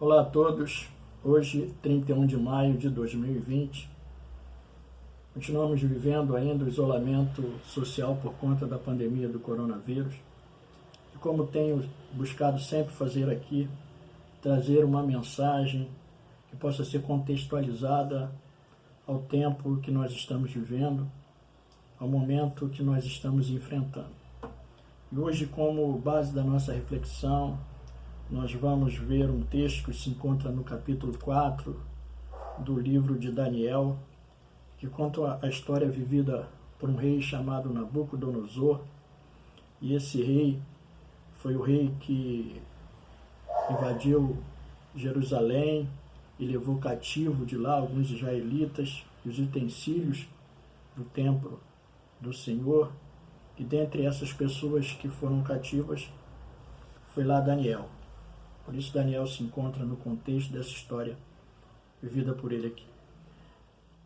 Olá a todos, hoje 31 de maio de 2020, continuamos vivendo ainda o isolamento social por conta da pandemia do coronavírus e como tenho buscado sempre fazer aqui, trazer uma mensagem que possa ser contextualizada ao tempo que nós estamos vivendo, ao momento que nós estamos enfrentando. E hoje, como base da nossa reflexão, nós vamos ver um texto que se encontra no capítulo 4 do livro de Daniel, que conta a história vivida por um rei chamado Nabucodonosor. E esse rei foi o rei que invadiu Jerusalém e levou cativo de lá alguns israelitas e os utensílios do templo do Senhor. E dentre essas pessoas que foram cativas, foi lá Daniel. Por isso Daniel se encontra no contexto dessa história vivida por ele aqui.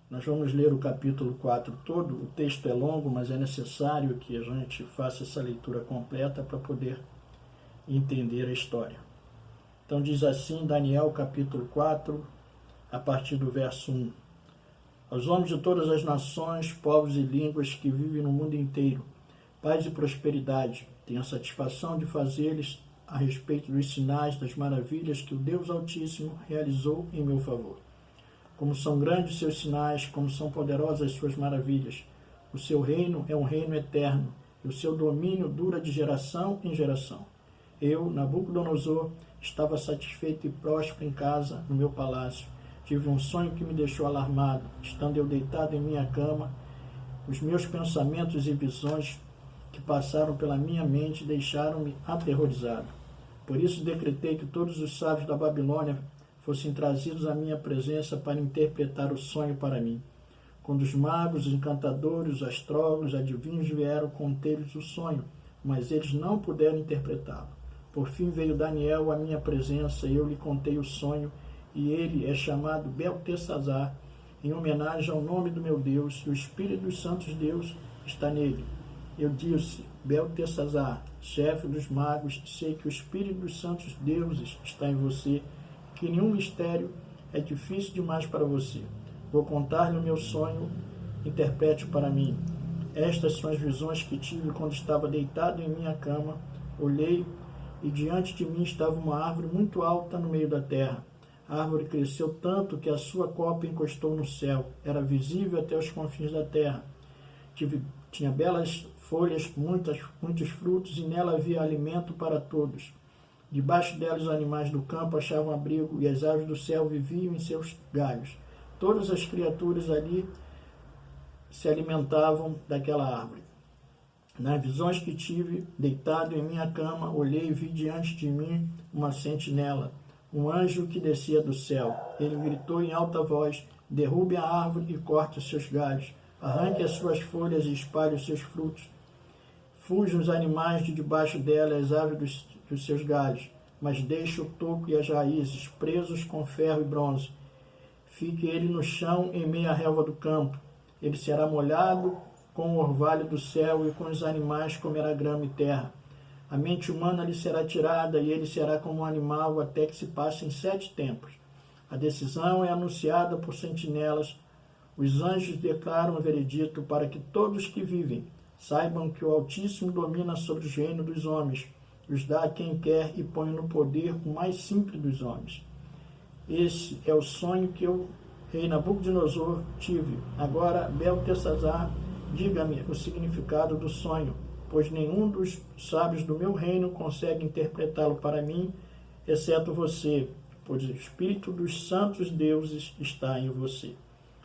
Nós vamos ler o capítulo 4 todo. O texto é longo, mas é necessário que a gente faça essa leitura completa para poder entender a história. Então diz assim, Daniel capítulo 4, a partir do verso 1. Aos homens de todas as nações, povos e línguas que vivem no mundo inteiro, paz e prosperidade, tenho a satisfação de fazer-lhes a respeito dos sinais, das maravilhas que o Deus Altíssimo realizou em meu favor. Como são grandes seus sinais, como são poderosas suas maravilhas. O seu reino é um reino eterno, e o seu domínio dura de geração em geração. Eu, Nabucodonosor, estava satisfeito e próspero em casa, no meu palácio. Tive um sonho que me deixou alarmado. Estando eu deitado em minha cama, os meus pensamentos e visões que passaram pela minha mente deixaram-me aterrorizado. Por isso decretei que todos os sábios da Babilônia fossem trazidos à minha presença para interpretar o sonho para mim. Quando os magos, os encantadores, os astrólogos, os adivinhos vieram conter-lhes o sonho, mas eles não puderam interpretá-lo. Por fim veio Daniel à minha presença e eu lhe contei o sonho, e ele é chamado Beltesazar, em homenagem ao nome do meu Deus, e o Espírito dos Santos Deus está nele. Eu disse, Beltesazar, chefe dos magos, sei que o Espírito dos Santos Deuses está em você, que nenhum mistério é difícil demais para você. Vou contar-lhe o meu sonho, interprete para mim. Estas são as visões que tive quando estava deitado em minha cama. Olhei e diante de mim estava uma árvore muito alta no meio da terra. A árvore cresceu tanto que a sua copa encostou no céu. Era visível até os confins da terra. Tinha belas folhas, muitos frutos, e nela havia alimento para todos. Debaixo dela os animais do campo achavam abrigo, e as aves do céu viviam em seus galhos. Todas as criaturas ali se alimentavam daquela árvore. Nas visões que tive, deitado em minha cama, olhei e vi diante de mim uma sentinela, um anjo que descia do céu. Ele gritou em alta voz, derrube a árvore e corte os seus galhos, arranque as suas folhas e espalhe os seus frutos. Fujam os animais de debaixo dela, as aves dos seus galhos, mas deixe o toco e as raízes, presos com ferro e bronze. Fique ele no chão em meio à relva do campo. Ele será molhado com o orvalho do céu e com os animais comerá grama e terra. A mente humana lhe será tirada e ele será como um animal até que se passem 7 tempos. A decisão é anunciada por sentinelas. Os anjos declaram o veredito para que todos que vivem saibam que o Altíssimo domina sobre os reinos dos homens, os dá a quem quer e põe no poder o mais simples dos homens. Esse é o sonho que eu, rei Nabucodonosor, tive. Agora, Beltesazar, diga-me o significado do sonho, pois nenhum dos sábios do meu reino consegue interpretá-lo para mim, exceto você, pois o Espírito dos Santos Deuses está em você.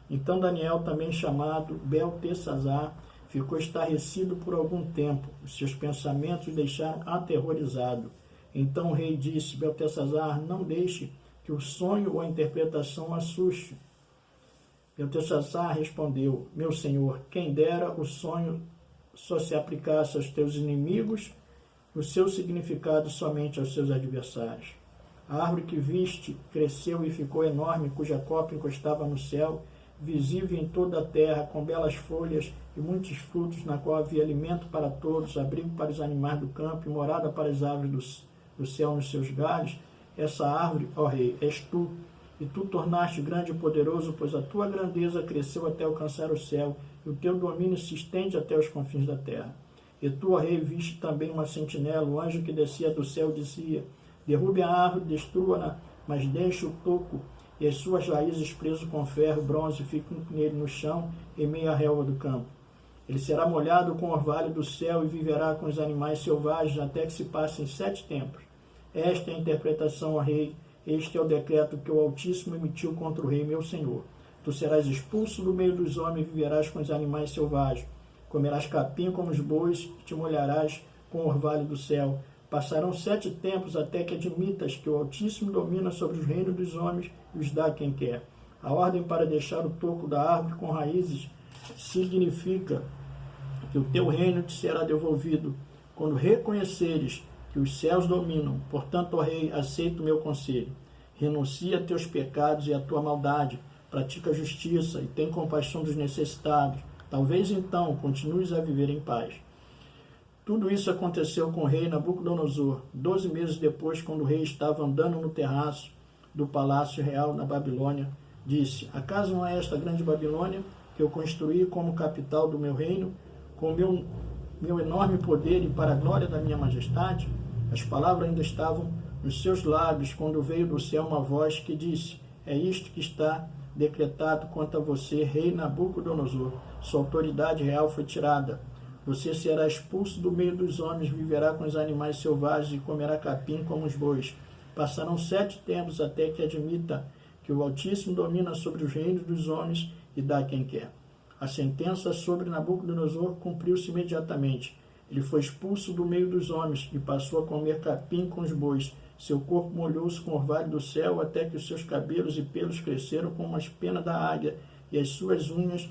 Então Daniel, também chamado Beltesazar, ficou estarrecido por algum tempo. Os seus pensamentos o deixaram aterrorizado. Então o rei disse, Beltesazar, não deixe que o sonho ou a interpretação o assuste. Beltesazar respondeu, meu senhor, quem dera o sonho só se aplicasse aos teus inimigos, o seu significado somente aos seus adversários. A árvore que viste cresceu e ficou enorme, cuja copa encostava no céu, visível em toda a terra, com belas folhas e muitos frutos, na qual havia alimento para todos, abrigo para os animais do campo e morada para as aves do céu nos seus galhos. essa árvore, ó rei, és tu, e tu tornaste grande e poderoso, pois a tua grandeza cresceu até alcançar o céu, e o teu domínio se estende até os confins da terra. E tu, ó rei, viste também uma sentinela, o anjo que descia do céu dizia, derrube a árvore, destrua-na, mas deixe o toco, e as suas raízes preso com ferro, bronze, fiquem nele no chão, em meio à relva do campo. Ele será molhado com o orvalho do céu e viverá com os animais selvagens até que se passem 7 tempos. Esta é a interpretação, ó rei, este é o decreto que o Altíssimo emitiu contra o rei meu senhor. Tu serás expulso do meio dos homens e viverás com os animais selvagens. Comerás capim como os bois e te molharás com o orvalho do céu. Passarão 7 tempos até que admitas que o Altíssimo domina sobre os reinos dos homens e os dá a quem quer. A ordem para deixar o toco da árvore com raízes significa que o teu reino te será devolvido quando reconheceres que os céus dominam. Portanto, ó rei, aceita o meu conselho. Renuncia a teus pecados e a tua maldade, pratica a justiça e tem compaixão dos necessitados. Talvez então continues a viver em paz. Tudo isso aconteceu com o rei Nabucodonosor, 12 meses depois, quando o rei estava andando no terraço do palácio real na Babilônia. Disse, acaso não é esta grande Babilônia que eu construí como capital do meu reino, com meu enorme poder e para a glória da minha majestade? As palavras ainda estavam nos seus lábios quando veio do céu uma voz que disse, é isto que está decretado quanto a você, rei Nabucodonosor. Sua autoridade real foi tirada. Você será expulso do meio dos homens, viverá com os animais selvagens e comerá capim como os bois. Passarão 7 tempos até que admita que o Altíssimo domina sobre os reinos dos homens e dá a quem quer. A sentença sobre Nabucodonosor cumpriu-se imediatamente. Ele foi expulso do meio dos homens e passou a comer capim com os bois. Seu corpo molhou-se com o orvalho do céu até que os seus cabelos e pelos cresceram como as penas da águia e as suas unhas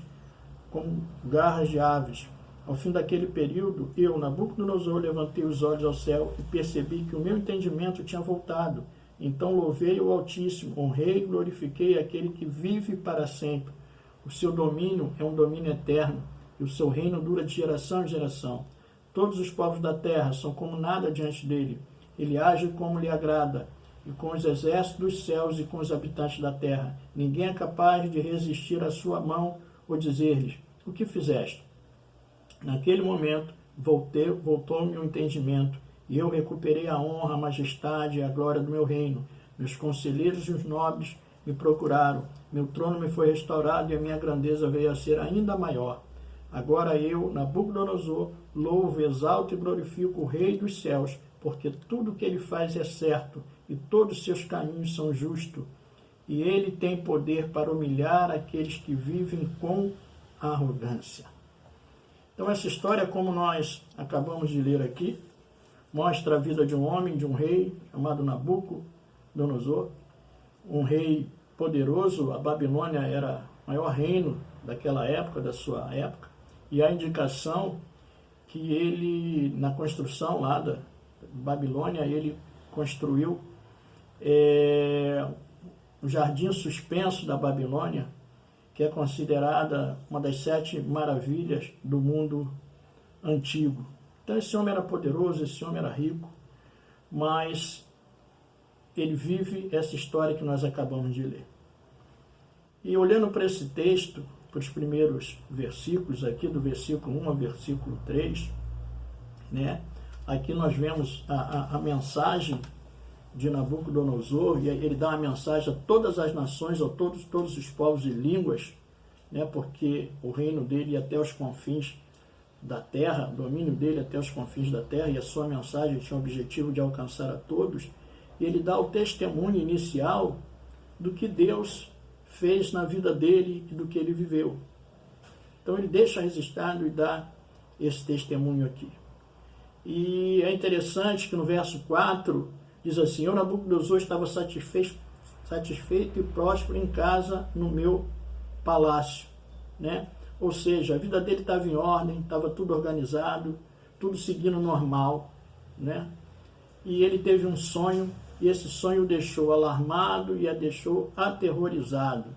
como garras de aves. Ao fim daquele período, eu, Nabucodonosor, levantei os olhos ao céu e percebi que o meu entendimento tinha voltado. Então louvei o Altíssimo, honrei e glorifiquei aquele que vive para sempre. O seu domínio é um domínio eterno, e o seu reino dura de geração em geração. Todos os povos da terra são como nada diante dele. Ele age como lhe agrada, e com os exércitos dos céus e com os habitantes da terra. Ninguém é capaz de resistir à sua mão ou dizer-lhes, o que fizeste? Naquele momento, voltou-me o entendimento, e eu recuperei a honra, a majestade e a glória do meu reino. Meus conselheiros e os nobres me procuraram, meu trono me foi restaurado e a minha grandeza veio a ser ainda maior. Agora eu, Nabucodonosor, louvo, exalto e glorifico o Rei dos céus, porque tudo o que ele faz é certo e todos os seus caminhos são justos. E ele tem poder para humilhar aqueles que vivem com arrogância. Então essa história, como nós acabamos de ler aqui, mostra a vida de um homem, de um rei chamado Nabucodonosor, um rei poderoso. A Babilônia era o maior reino daquela época, da sua época, e a indicação que ele, na construção lá da Babilônia, ele construiu o Jardim Suspenso da Babilônia, que é considerada uma das 7 maravilhas do mundo antigo. Então esse homem era poderoso, esse homem era rico, mas ele vive essa história que nós acabamos de ler. E olhando para esse texto, para os primeiros versículos aqui, do versículo 1 ao versículo 3, né? Aqui nós vemos a mensagem de Nabucodonosor, e ele dá uma mensagem a todas as nações, a todos os povos e línguas, né? Porque o reino dele ia até os confins da terra, o domínio dele até os confins da terra, e a sua mensagem tinha o objetivo de alcançar a todos. E ele dá o testemunho inicial do que Deus fez na vida dele e do que ele viveu. Então ele deixa registrado e dá esse testemunho aqui. E é interessante que no verso 4 diz assim, eu, Nabucodonosor, estava satisfeito e próspero em casa no meu palácio, né? Ou seja, a vida dele estava em ordem, estava tudo organizado, tudo seguindo normal, né? E ele teve um sonho, e esse sonho o deixou alarmado e a deixou aterrorizado.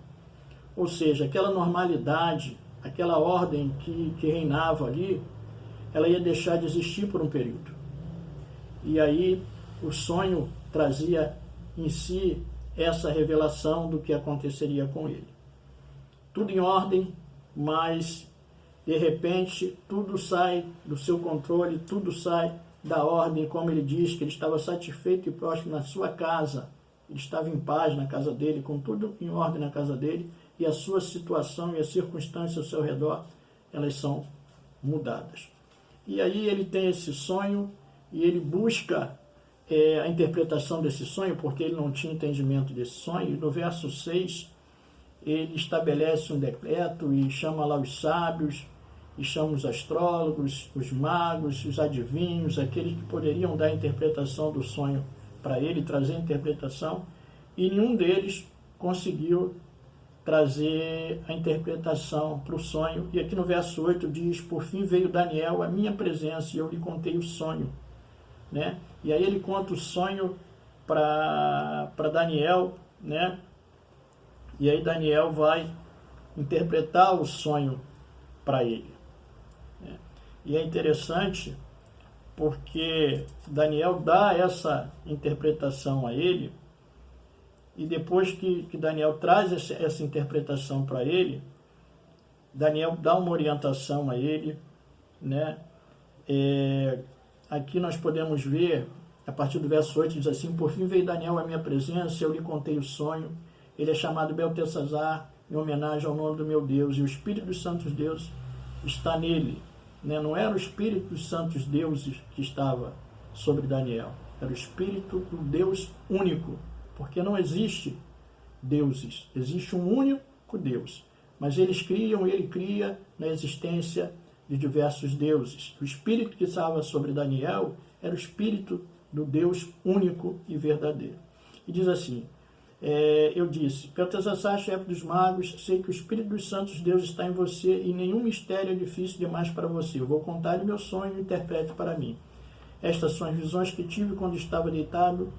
Ou seja, aquela normalidade, aquela ordem que reinava ali, ela ia deixar de existir por um período. E aí o sonho trazia em si essa revelação do que aconteceria com ele. Tudo em ordem, mas de repente tudo sai do seu controle, tudo sai da ordem, como ele diz, que ele estava satisfeito e próspero na sua casa, ele estava em paz na casa dele, com tudo em ordem na casa dele, e a sua situação e as circunstâncias ao seu redor, elas são mudadas. E aí ele tem esse sonho, e ele busca a interpretação desse sonho, porque ele não tinha entendimento desse sonho, e no verso 6, ele estabelece um decreto e chama lá os sábios, e chama os astrólogos, os magos, os adivinhos, aqueles que poderiam dar a interpretação do sonho para ele, trazer a interpretação, e nenhum deles conseguiu trazer a interpretação para o sonho. E aqui no verso 8 diz: por fim veio Daniel à minha presença e eu lhe contei o sonho. Né? E aí ele conta o sonho para Daniel, né? E aí Daniel vai interpretar o sonho para ele. Né? E é interessante porque Daniel dá essa interpretação a ele, e depois que Daniel traz essa interpretação para ele, Daniel dá uma orientação a ele, né? Aqui nós podemos ver, a partir do verso 8, diz assim: por fim veio Daniel à minha presença, eu lhe contei o sonho. Ele é chamado Beltesazar, em homenagem ao nome do meu Deus, e o Espírito dos Santos Deuses está nele. Né? Não era o Espírito dos Santos Deuses que estava sobre Daniel, era o Espírito do Deus único, porque não existe deuses, existe um único Deus. Mas eles criam, ele cria na existência de diversos deuses. O Espírito que estava sobre Daniel era o Espírito do Deus único e verdadeiro. E diz assim: eu disse, Beltesazar, chefe dos magos, sei que o Espírito dos Santos Deus está em você e nenhum mistério é difícil demais para você. Eu vou contar-lhe meu sonho e interprete para mim. Estas são as visões que tive quando estava deitado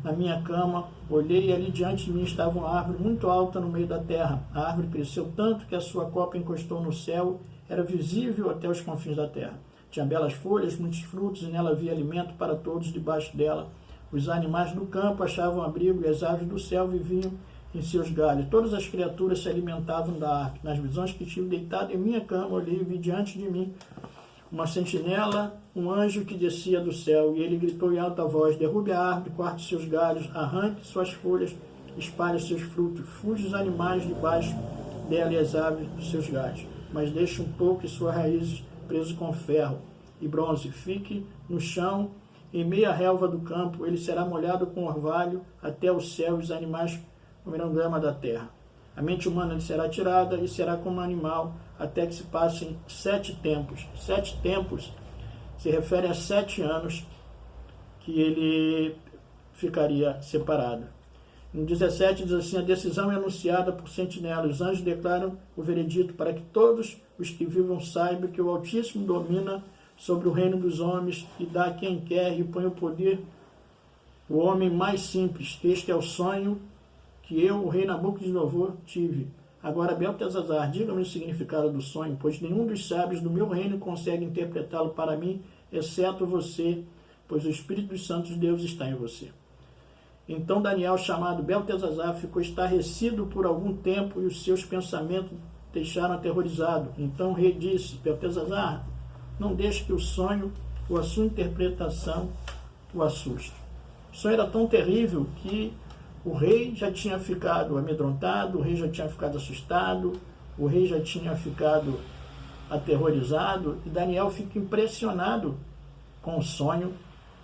na minha cama. Olhei e ali diante de mim estava uma árvore muito alta no meio da terra. A árvore cresceu tanto que a sua copa encostou no céu, era visível até os confins da terra. Tinha belas folhas, muitos frutos, e nela havia alimento para todos debaixo dela. Os animais do campo achavam abrigo e as aves do céu viviam em seus galhos. Todas as criaturas se alimentavam da árvore. Nas visões que tive deitado em minha cama, olhei e vi diante de mim uma sentinela, um anjo que descia do céu, e ele gritou em alta voz: derrube a árvore, corte seus galhos, arranque suas folhas, espalhe seus frutos, fuja os animais debaixo dela e as aves dos seus galhos, mas deixe um pouco e suas raízes presos com ferro e bronze. Fique no chão, em meia relva do campo, ele será molhado com orvalho até o céu, e os animais comerão grama da terra. A mente humana lhe será tirada e será como um animal, até que se passem 7 tempos. 7 tempos se refere a 7 anos que ele ficaria separado. No 17 diz assim: a decisão é anunciada por sentinela. Os anjos declaram o veredito para que todos os que vivam saibam que o Altíssimo domina sobre o reino dos homens e dá a quem quer e põe o poder o homem mais simples. Este é o sonho que eu, o rei Nabucodonosor, tive. Agora, Beltesazar, diga-me o significado do sonho, pois nenhum dos sábios do meu reino consegue interpretá-lo para mim, exceto você, pois o Espírito dos Santos Deus está em você. Então Daniel, chamado Beltesazar, ficou estarrecido por algum tempo e os seus pensamentos deixaram aterrorizado. Então o rei disse: Beltesazar, não deixe que o sonho ou a sua interpretação o assuste. O sonho era tão terrível que o rei já tinha ficado amedrontado, o rei já tinha ficado assustado, o rei já tinha ficado aterrorizado, e Daniel fica impressionado com o sonho,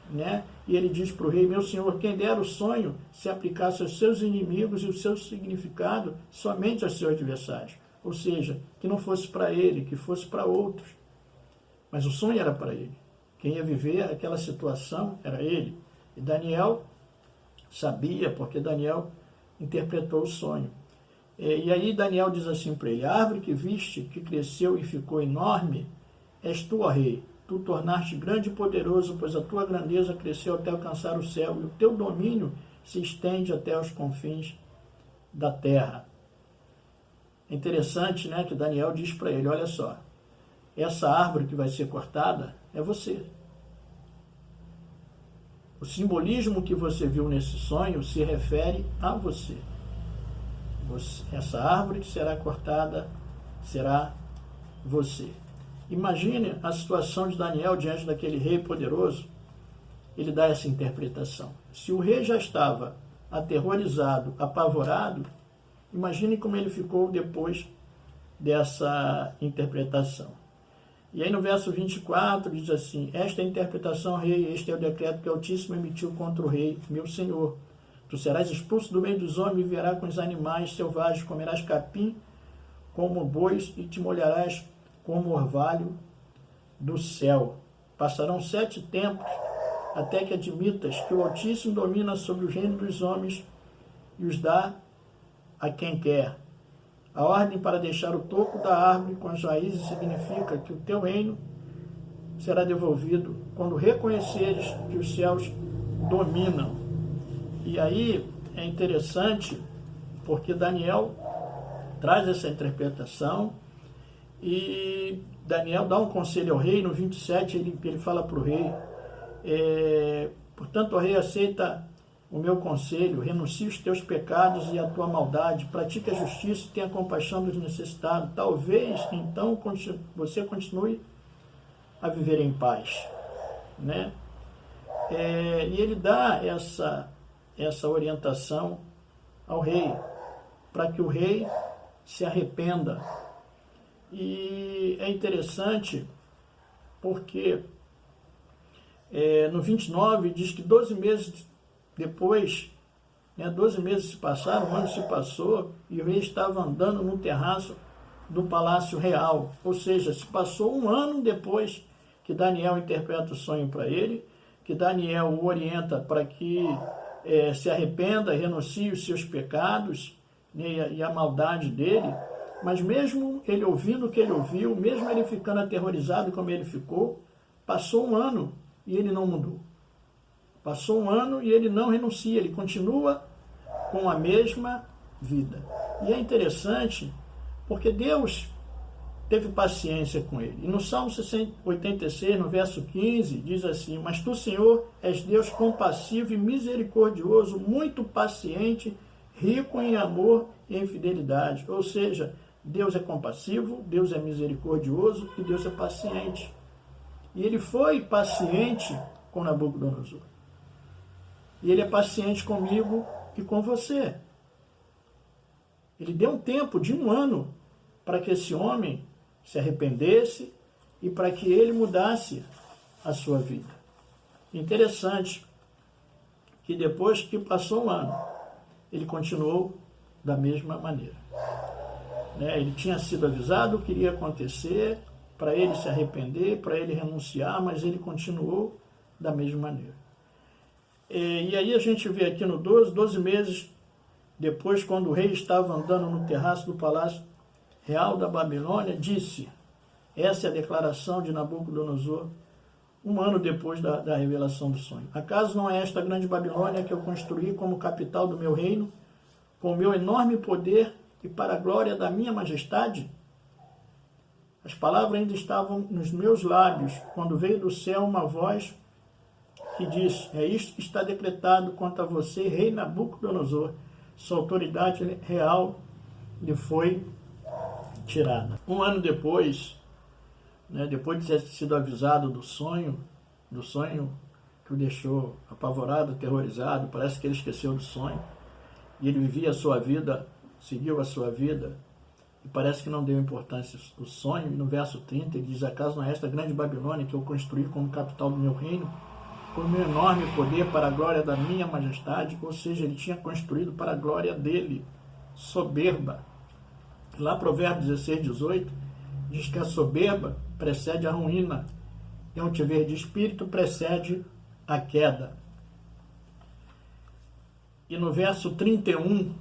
né? E ele diz para o rei: meu senhor, quem dera o sonho se aplicasse aos seus inimigos e o seu significado somente aos seus adversários. Ou seja, que não fosse para ele, que fosse para outros. Mas o sonho era para ele. Quem ia viver aquela situação era ele. E Daniel sabia, porque Daniel interpretou o sonho. E aí Daniel diz assim para ele: a árvore que viste, que cresceu e ficou enorme, és tu, ó rei. Tu tornaste grande e poderoso, pois a tua grandeza cresceu até alcançar o céu, e o teu domínio se estende até os confins da terra. É interessante, né, que Daniel diz para ele: olha só, essa árvore que vai ser cortada é você. O simbolismo que você viu nesse sonho se refere a você. Essa árvore que será cortada será você. Imagine a situação de Daniel diante daquele rei poderoso. Ele dá essa interpretação. Se o rei já estava aterrorizado, apavorado, imagine como ele ficou depois dessa interpretação. E aí no verso 24 diz assim: esta é a interpretação, rei, este é o decreto que o Altíssimo emitiu contra o rei, meu senhor. Tu serás expulso do meio dos homens e viverás com os animais selvagens, comerás capim como bois e te molharás como orvalho do céu. Passarão 7 tempos até que admitas que o Altíssimo domina sobre o reino dos homens e os dá a quem quer. A ordem para deixar o toco da árvore com as raízes significa que o teu reino será devolvido quando reconheceres que os céus dominam. E aí é interessante porque Daniel traz essa interpretação e Daniel dá um conselho ao rei. No 27 ele fala para o rei, portanto, o rei, aceita o meu conselho, renuncia os teus pecados e a tua maldade, pratique a justiça e tenha compaixão dos necessitados. Talvez, então, você continue a viver em paz. Né? E ele dá essa orientação ao rei, para que o rei se arrependa. E é interessante porque no 29 diz que 12 meses depois, 12 meses se passaram, um ano se passou, e o rei estava andando no terraço do palácio real. Ou seja, se passou um ano depois que Daniel interpreta o sonho para ele, que Daniel o orienta para que se arrependa, renuncie os seus pecados, né, e a maldade dele. Mas mesmo ele ouvindo o que ele ouviu, mesmo ele ficando aterrorizado como ele ficou, passou um ano e ele não mudou. Passou um ano e ele não renuncia, ele continua com a mesma vida. E é interessante porque Deus teve paciência com ele. E no Salmo 86, no verso 15, diz assim: mas tu, Senhor, és Deus compassivo e misericordioso, muito paciente, rico em amor e em fidelidade. Ou seja, Deus é compassivo, Deus é misericordioso e Deus é paciente. E ele foi paciente com Nabucodonosor. E ele é paciente comigo e com você. Ele deu um tempo de um ano para que esse homem se arrependesse e para que ele mudasse a sua vida. Interessante que depois que passou um ano, ele continuou da mesma maneira. Ele tinha sido avisado o que iria acontecer, para ele se arrepender, para ele renunciar, mas ele continuou da mesma maneira. E aí a gente vê aqui no 12 meses depois, quando o rei estava andando no terraço do palácio real da Babilônia, disse, essa é a declaração de Nabucodonosor, um ano depois da revelação do sonho: acaso não é esta a grande Babilônia que eu construí como capital do meu reino, com o meu enorme poder e para a glória da minha majestade? As palavras ainda estavam nos meus lábios, quando veio do céu uma voz que diz, é isto que está decretado quanto a você, rei Nabucodonosor, sua autoridade real lhe foi tirada. Um ano depois, depois de ter sido avisado do sonho que o deixou apavorado, aterrorizado, parece que ele esqueceu do sonho, e ele vivia a sua vida, seguiu a sua vida, e parece que não deu importância ao sonho. E no verso 30 ele diz, acaso não é esta grande Babilônia que eu construí como capital do meu reino, com o meu enorme poder para a glória da minha majestade? Ou seja, ele tinha construído para a glória dele, soberba. Lá Provérbios 16, 18, diz que a soberba precede a ruína, e um tiver de espírito precede a queda. E no verso 31,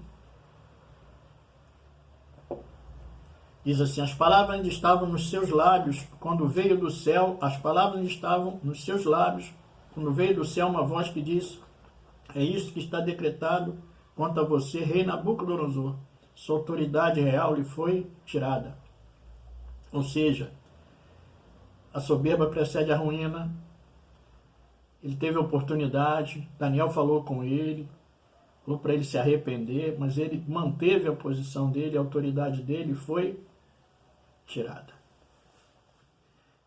diz assim, as palavras ainda estavam nos seus lábios, quando veio do céu, as palavras ainda estavam nos seus lábios, quando veio do céu uma voz que disse, é isso que está decretado quanto a você, rei Nabucodonosor, sua autoridade real lhe foi tirada. Ou seja, a soberba precede a ruína, Ele teve a oportunidade, Daniel falou com ele, falou para ele se arrepender, mas ele manteve a posição dele, a autoridade dele foi tirada.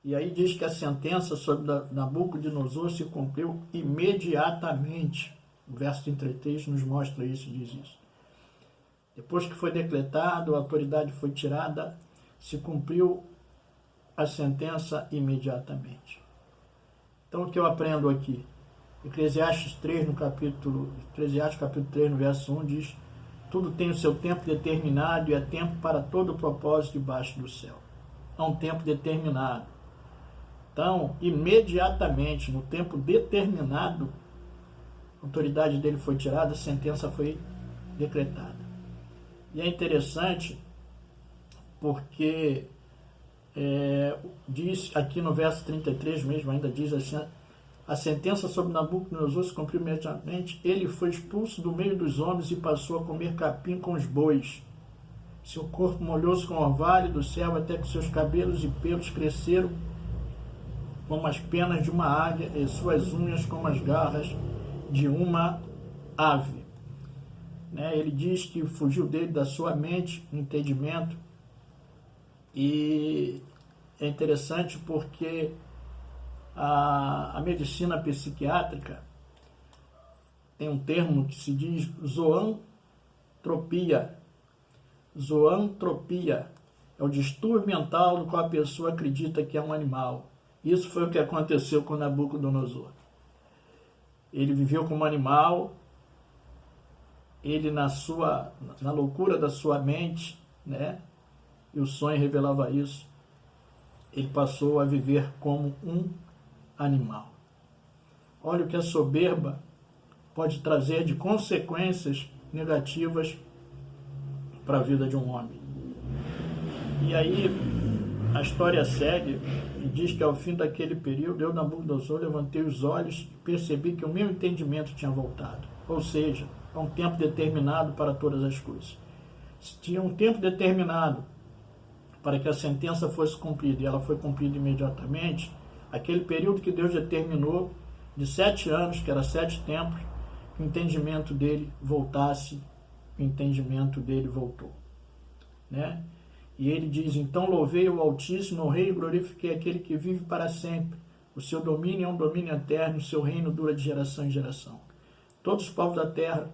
E aí diz que a sentença sobre Nabucodonosor se cumpriu imediatamente. O verso 33 nos mostra isso, diz isso. Depois que foi decretado, a autoridade foi tirada, se cumpriu a sentença imediatamente. Então o que eu aprendo aqui? Eclesiastes 3, Eclesiastes capítulo 3, no verso 1, diz: tudo tem o seu tempo determinado e é tempo para todo o propósito debaixo do céu. Há um tempo determinado. Então, imediatamente, no tempo determinado, a autoridade dele foi tirada, a sentença foi decretada. E é interessante porque diz aqui no verso 33 mesmo, ainda diz assim: a sentença sobre Nabucodonosor se cumpriu imediatamente, ele foi expulso do meio dos homens e passou a comer capim com os bois. Seu corpo molhou-se com o orvalho do céu até que seus cabelos e pelos cresceram como as penas de uma águia e suas unhas como as garras de uma ave. Ele diz que fugiu dele, da sua mente, o entendimento. E é interessante porque a medicina psiquiátrica tem um termo que se diz zoantropia. Zoantropia é o distúrbio mental do qual a pessoa acredita que é um animal. Isso foi o que aconteceu com Nabucodonosor. Ele viveu como animal, ele na loucura da sua mente, e o sonho revelava isso, ele passou a viver como um animal. Olha o que a soberba pode trazer de consequências negativas para a vida de um homem. E aí a história segue e diz que ao fim daquele período, eu, Nabucodonosor, levantei os olhos e percebi que o meu entendimento tinha voltado. Ou seja, é um tempo determinado para todas as coisas. Se tinha um tempo determinado para que a sentença fosse cumprida, e ela foi cumprida imediatamente, aquele período que Deus determinou, de 7 anos, que era 7 tempos, o entendimento dele voltasse, o entendimento dele voltou. E ele diz: então louvei o Altíssimo, o Rei, e glorifiquei aquele que vive para sempre. O seu domínio é um domínio eterno, o seu reino dura de geração em geração. Todos os povos da terra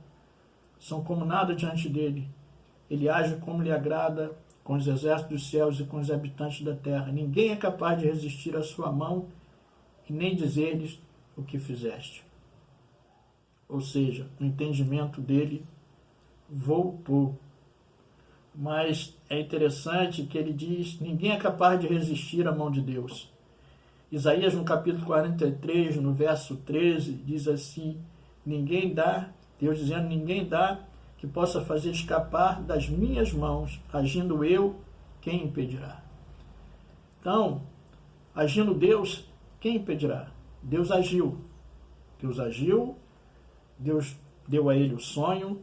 são como nada diante dele. Ele age como lhe agrada, com os exércitos dos céus e com os habitantes da terra. Ninguém é capaz de resistir à sua mão e nem dizer-lhes o que fizeste. Ou seja, o entendimento dele voltou. Mas é interessante que ele diz: ninguém é capaz de resistir à mão de Deus. Isaías, no capítulo 43, no verso 13, diz assim: ninguém dá, Deus dizendo, ninguém dá que possa fazer escapar das minhas mãos, agindo eu, quem impedirá? Então, agindo Deus, quem impedirá? Deus agiu. Deus deu a ele o sonho,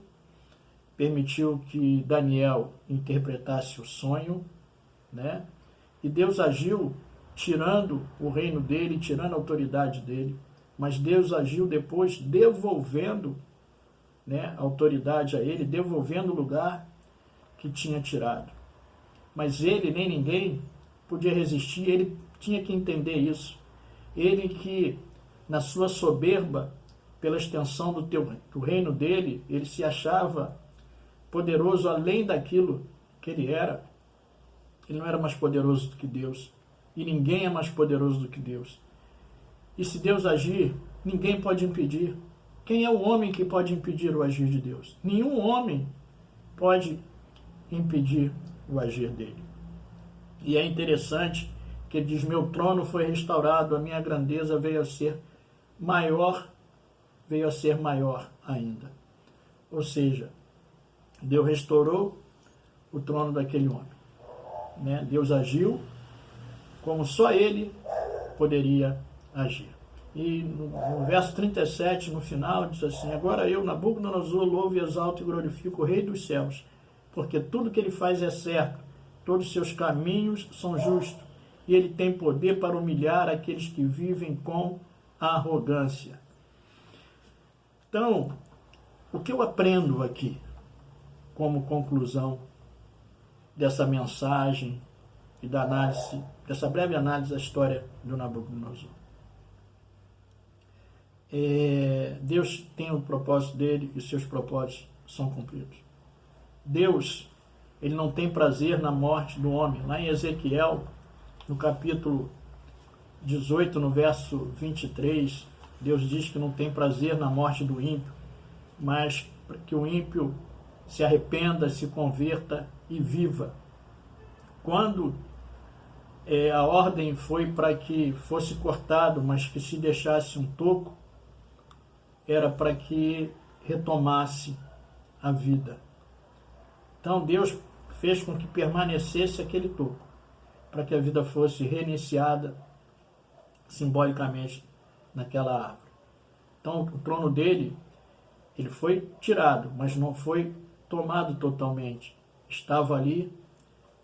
permitiu que Daniel interpretasse o sonho, E Deus agiu tirando o reino dele, tirando a autoridade dele, mas Deus agiu depois devolvendo a autoridade a ele, devolvendo o lugar que tinha tirado. Mas ele, nem ninguém, podia resistir, ele tinha que entender isso. Ele que, na sua soberba, pela extensão do reino dele, ele se achava poderoso além daquilo que ele era. Ele não era mais poderoso do que Deus. E ninguém é mais poderoso do que Deus. E se Deus agir, ninguém pode impedir. Quem é o homem que pode impedir o agir de Deus? Nenhum homem pode impedir o agir dele. E é interessante que ele diz: meu trono foi restaurado, a minha grandeza veio a ser maior ainda. Ou seja, Deus restaurou o trono daquele homem. Deus agiu como só ele poderia agir. E no verso 37, no final, diz assim: agora eu, Nabucodonosor, louvo e exalto e glorifico o Rei dos céus, porque tudo que ele faz é certo, todos os seus caminhos são justos, e ele tem poder para humilhar aqueles que vivem com arrogância. Então, o que eu aprendo aqui como conclusão dessa mensagem e da análise, dessa breve análise da história do Nabucodonosor? Deus tem o propósito dele e os seus propósitos são cumpridos. Deus, ele não tem prazer na morte do homem. Lá em Ezequiel, no capítulo 18, no verso 23, Deus diz que não tem prazer na morte do ímpio, mas que o ímpio se arrependa, se converta e viva. Quando a ordem foi para que fosse cortado, mas que se deixasse um toco, era para que retomasse a vida. Então Deus fez com que permanecesse aquele toco, para que a vida fosse reiniciada simbolicamente naquela árvore. Então o trono dele, ele foi tirado, mas não foi tomado totalmente. Estava ali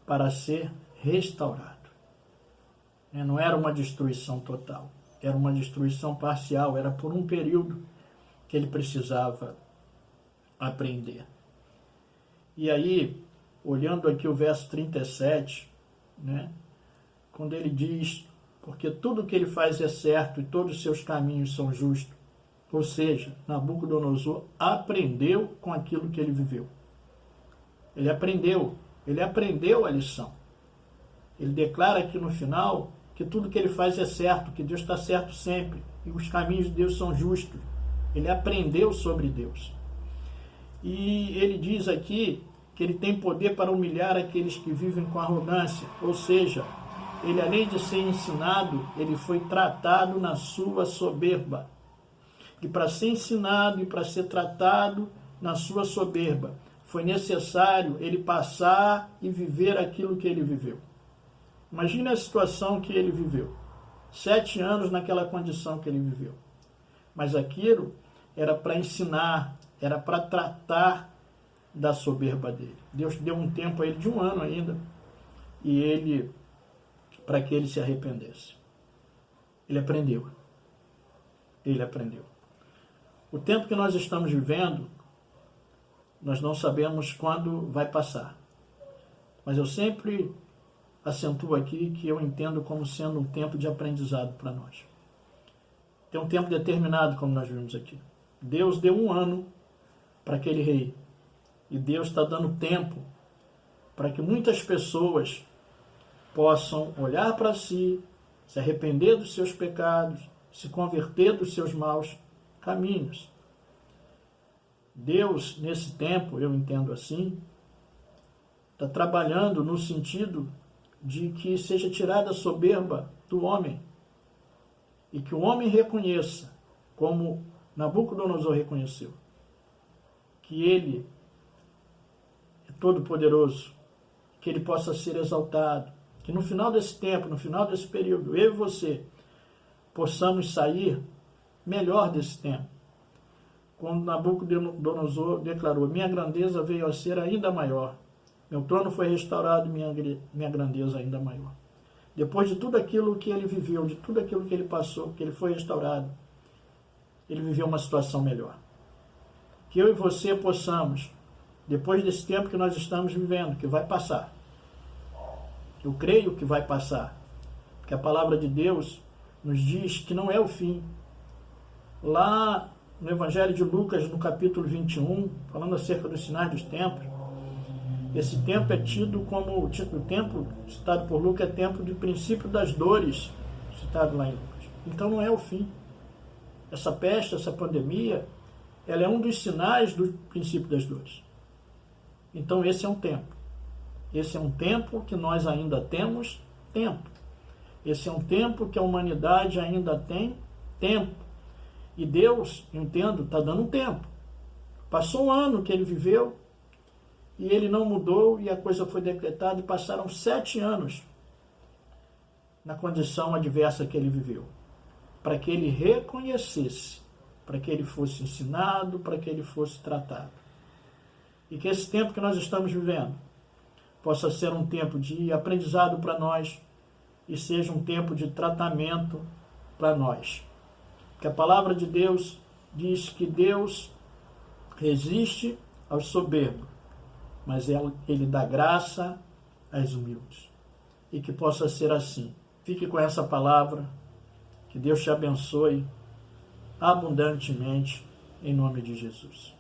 para ser restaurado. Não era uma destruição total, era uma destruição parcial, era por um período que ele precisava aprender. E aí, olhando aqui o verso 37, quando ele diz, porque tudo que ele faz é certo e todos os seus caminhos são justos, ou seja, Nabucodonosor aprendeu com aquilo que ele viveu. Ele aprendeu a lição. Ele declara aqui no final que tudo que ele faz é certo, que Deus está certo sempre, e os caminhos de Deus são justos. Ele aprendeu sobre Deus. E ele diz aqui que ele tem poder para humilhar aqueles que vivem com arrogância, ou seja, ele, além de ser ensinado, ele foi tratado na sua soberba. E para ser ensinado e para ser tratado na sua soberba, foi necessário ele passar e viver aquilo que ele viveu. Imagine a situação que ele viveu. 7 anos naquela condição que ele viveu. Mas aquilo era para ensinar, era para tratar da soberba dele. Deus deu um tempo a ele de 1 ano ainda, e para que ele se arrependesse. Ele aprendeu. O tempo que nós estamos vivendo, nós não sabemos quando vai passar. Mas eu sempre acentuo aqui que eu entendo como sendo um tempo de aprendizado para nós. Tem um tempo determinado, como nós vimos aqui. Deus deu 1 ano para aquele rei. E Deus está dando tempo para que muitas pessoas possam olhar para si, se arrepender dos seus pecados, se converter dos seus maus caminhos. Deus, nesse tempo, eu entendo assim, está trabalhando no sentido de que seja tirada a soberba do homem e que o homem reconheça, como Nabucodonosor reconheceu, que ele é todo-poderoso, que ele possa ser exaltado, que no final desse tempo, no final desse período, eu e você possamos sair melhor desse tempo. Quando Nabucodonosor declarou, minha grandeza veio a ser ainda maior, meu trono foi restaurado e minha grandeza ainda maior. Depois de tudo aquilo que ele viveu, de tudo aquilo que ele passou, que ele foi restaurado, ele viveu uma situação melhor. Que eu e você possamos, depois desse tempo que nós estamos vivendo, que vai passar, eu creio que vai passar, porque a palavra de Deus nos diz que não é o fim. Lá no Evangelho de Lucas, no capítulo 21, falando acerca dos sinais dos tempos, esse tempo é tido como, o tempo citado por Lucas é tempo de princípio das dores, citado lá em Lucas. Então não é o fim. Essa peste, essa pandemia, ela é um dos sinais do princípio das dores. Então esse é um tempo. Esse é um tempo que nós ainda temos tempo. Esse é um tempo que a humanidade ainda tem tempo. E Deus, eu entendo, está dando um tempo. Passou 1 ano que ele viveu e ele não mudou e a coisa foi decretada e passaram 7 anos na condição adversa que ele viveu. Para que ele reconhecesse, para que ele fosse ensinado, para que ele fosse tratado. E que esse tempo que nós estamos vivendo possa ser um tempo de aprendizado para nós e seja um tempo de tratamento para nós. Que a palavra de Deus diz que Deus resiste aos soberbos, mas Ele dá graça aos humildes. E que possa ser assim. Fique com essa palavra. Que Deus te abençoe abundantemente, em nome de Jesus.